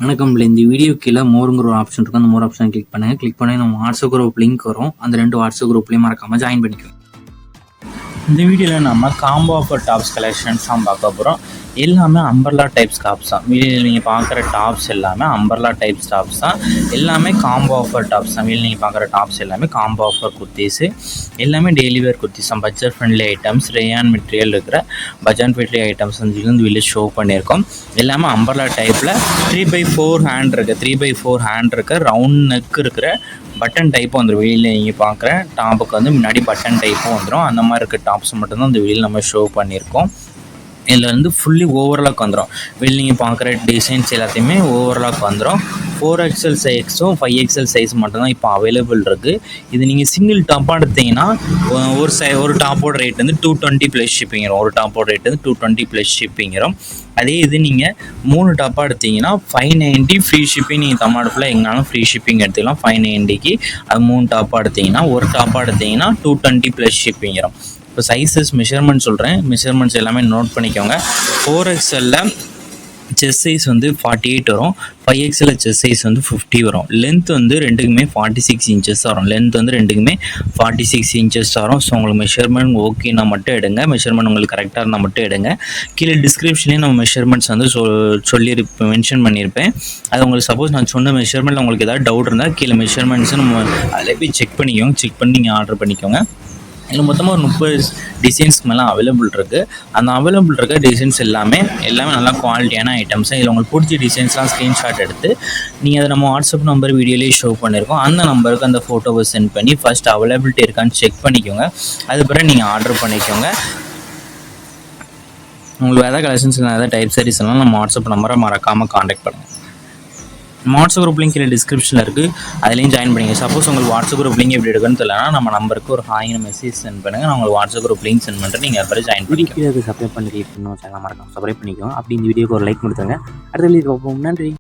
வணக்கம். இந்த வீடியோ கீழே மோருங்கிற ஒரு ஆப்ஷன் இருக்கும். அந்த மோர் ஆப்ஷன் கிளிக் பண்ணுங்கள். கிளிக் பண்ணி நம்ம வாட்ஸ்அப் குரூப் லிங்க் வரும். அந்த 2 வாட்ஸ்அப் குரூப்லேயும் மறக்காமல் ஜாயின் பண்ணிக்கோங்க. இந்த வீடியோவில் நம்ம காம்போ ஆஃபர் டாப்ஸ் கலெக்ஷன்ஸ் தான் பார்க்க போகிறோம். எல்லாமே அம்பர்லா டைப்ஸ் டாப்ஸ் தான். வீடியோவில் நீங்கள் பார்க்குற டாப்ஸ் எல்லாமே அம்பர்லா டைப்ஸ் டாப்ஸ் தான். எல்லாமே காம்போ ஆஃபர் டாப்ஸ் தான். வீடியோவில் நீங்கள் பார்க்குற டாப்ஸ் எல்லாமே காம்போ ஆஃபர் குர்த்திஸு. எல்லாமே டெய்லி வேர் குர்த்திஸ் தான். Budget friendly items, rayon material இருக்கிற பட்ஜெட் ஃப்ரெண்ட்லி ஐட்டம்ஸ் வந்து வீடியோ ஷோ பண்ணியிருக்கோம். எல்லாமே அம்பர்லா டைப்பில் 3x4 ஹேண்ட் இருக்குது. 3x4 ஹேண்ட் இருக்க ரவுண்ட் நெக் இருக்கிற பட்டன் டைப்பும் வந்துடும். வெளியில் நீங்கள் பார்க்குற டாப்புக்கு வந்து முன்னாடி பட்டன் டைப்பும் வந்துடும். அந்த மாதிரி இருக்க டாப்ஸ் மட்டும்தான் இந்த வெளியில் நம்ம ஷோ பண்ணியிருக்கோம். இதில் வந்து ஃபுல்லி ஓவர்லாக் வந்துடும். வெளியில் நீங்கள் பார்க்குற டிசைன்ஸ் எல்லாத்தையுமே ஓவர்லாக் வந்துடும். 4XL சைஸும் 5XL சைஸ் மட்டும்தான் இப்போ அவைலபிள் இருக்குது. இது நீங்கள் சிங்கிள் டாப்பாக எடுத்தீங்கன்னா ஒரு டாப்போட ரேட் வந்து 220 ப்ளஸ் ஷிப்பிங் வரும். ஒரு டாப்போட ரேட் வந்து 220 ப்ளஸ் ஷிப்பிங் வரும். அதே இது நீங்கள் 3 டாப்பாக எடுத்தீங்கன்னா 590 ஃப்ரீ ஷிப்பிங். நீங்கள் தமிழ்நாடு ஃபுல்லாக எங்கேனாலும் ஃப்ரீ ஷிப்பிங் எடுத்துக்கலாம். 590க்கு அது 3 டாப்பாக எடுத்தீங்கன்னா, ஒரு டாப்பாக எடுத்தீங்கன்னா 220 ப்ளஸ் ஷிப்பிங் வரும். இப்போ சைஸஸ் மெஷர்மெண்ட் சொல்கிறேன். மெஷர்மெண்ட்ஸ் எல்லாமே நோட் பண்ணிக்கோங்க. 4XL செஸ்ட் சைஸ் வந்து 48 வரும். 5XL செஸ்ட் சைஸ் வந்து 50 வரும். லென்த் வந்து ரெண்டுக்குமே 46 இன்ச்சஸ் வரும். லென்த் வந்து ரெண்டுக்குமே 46 இன்ச்சஸ் வரும். ஸோ உங்களுக்கு மெஷர்மெண்ட் ஓகேனா மட்டும் எடுங்க. மெஷர்மெண்ட் உங்களுக்கு கரெக்டாக இருந்தால் மட்டும் எடுங்க. கீழே டிஸ்கிரிப்ஷன்லேயும் நம்ம மெஷர்மெண்ட்ஸ் வந்து மென்ஷன் பண்ணியிருப்பேன். அது உங்களுக்கு சப்போஸ் நான் சொன்ன மெஷர்மெண்ட்டில் உங்களுக்கு ஏதாவது டவுட் இருந்தால் கீழே மெஷர்மெண்ட்ஸை நம்ம அதில் போய் செக் பண்ணிக்கோங்க. செக் பண்ணி நீங்கள் ஆர்டர் பண்ணிக்கோங்க. இதில் மொத்தமாக ஒரு 30 டிசைன்ஸ்க்கு மேலே அவைலபிள் இருக்குது. அந்த அவைலபிள் இருக்க டிசைன்ஸ் எல்லாமே நல்லா குவாலிட்டியான ஐட்டம்ஸ். இதில் உங்களுக்கு பிடிச்ச டிசைன்ஸ்லாம் ஸ்க்ரீன்ஷாட் எடுத்து நீங்கள் அதை நம்ம வாட்ஸ்அப் நம்பர் வீடியோலேயே ஷோ பண்ணியிருக்கோம். அந்த நம்பருக்கு அந்த ஃபோட்டோவை சென்ட் பண்ணி ஃபஸ்ட் அவைலபிலிட்டி இருக்கான்னு செக் பண்ணிக்கோங்க. அது பிறகு நீங்கள் ஆர்டர் பண்ணிக்கோங்க. உங்களுக்கு எதாவது கலெக்ஷன்ஸ் எதாவது டைப் சாரீஸ் எல்லாம் நம்ம வாட்ஸ்அப் நம்பரை மறக்காமல் காண்டாக்ட் பண்ணுங்கள். வாட்ஸ்அப் குரூப் லிங்க் கீழே டிஸ்கிரிப்ஷனில் இருக்குது. அதுலேயும் ஜாயின் பண்ணிங்க. சப்போஸ் உங்களுக்கு வாட்ஸ்அப் குரூப் லிங்க் எப்படி எடுக்குன்னு தெரியலனா நம்ம நம்பருக்கு ஒரு ஹாய்னு மெசேஜ் சென்ட் பண்ணுங்கள். நான் உங்களுக்கு வாட்ஸ்அப் குரூப் லிங்க் சென்ட் பண்ணுறேன். நீங்கள் அப்புறம் ஜாயின் பண்ணிக்கலாம். சப்ஸ்கிரைப் பண்ணி சேனல் மறக்காம சப்ஸ்கிரைப் பண்ணிக்கோங்க. அப்படி இந்த வீடியோக்கு ஒரு லைக் கொடுத்துருங்க. அடுத்த வீடியோ பார்ப்போம். நன்றி.